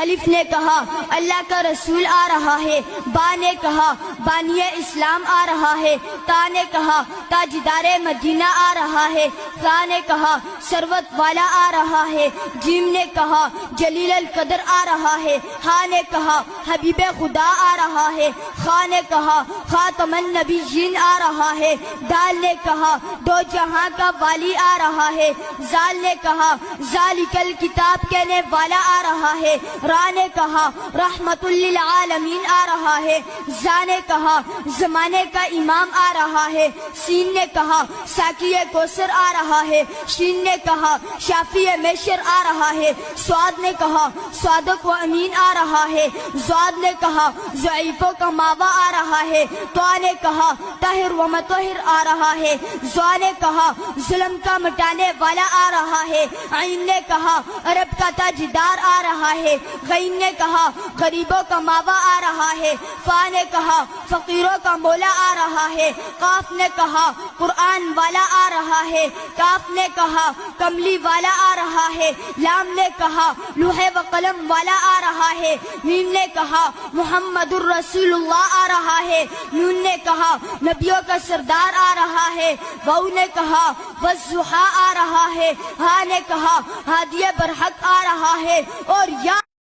الف نے کہا اللہ کا رسول آ رہا ہے، با نے کہا بانی اسلام آ رہا ہے، تا نے کہا تاجدار مدینہ آ رہا ہے، ثا نے کہا ثروت والا آ رہا ہے، جیم نے کہا جلیل القدر آ رہا ہے، ہا نے کہا حبیب خدا آ رہا ہے، خا نے کہا خاتم النبیین آ رہا ہے، دال نے کہا دو جہاں کا والی آ رہا ہے، زال نے کہا ذالک الکتاب کہنے والا آ رہا ہے، را نے کہا رحمت للعالمین آ رہا ہے، زا نے کہا زمانے کا امام آ رہا ہے، سین نے کہا ساقی کوثر آ رہا ہے، شین نے کہا شافی میشر آ رہا ہے، سواد نے کہا صادق و امین آ رہا ہے، زواد نے کہا ضعیفوں کا ماوا آ رہا ہے، طا نے کہا طاہر و مطہر آ رہا ہے، زوا نے کہا ظلم کا مٹانے والا آ رہا ہے، عین نے کہا عرب کا تاجدار آ رہا ہے، غین نے کہا غریبوں کا ماوا آ رہا ہے، فا نے کہا فقیروں کا مولا آ رہا ہے، قاف نے کہا قرآن والا آ رہا ہے، کاف نے کہا کملی والا آ رہا ہے، لام نے کہا لوح و قلم والا آ رہا ہے، میم نے کہا محمد الرسول اللہ آ رہا ہے، نون نے کہا نبیوں کا سردار آ رہا ہے، واو نے کہا والضحیٰ آ رہا ہے، ہا نے کہا ہادی برحق آ رہا ہے، اور یا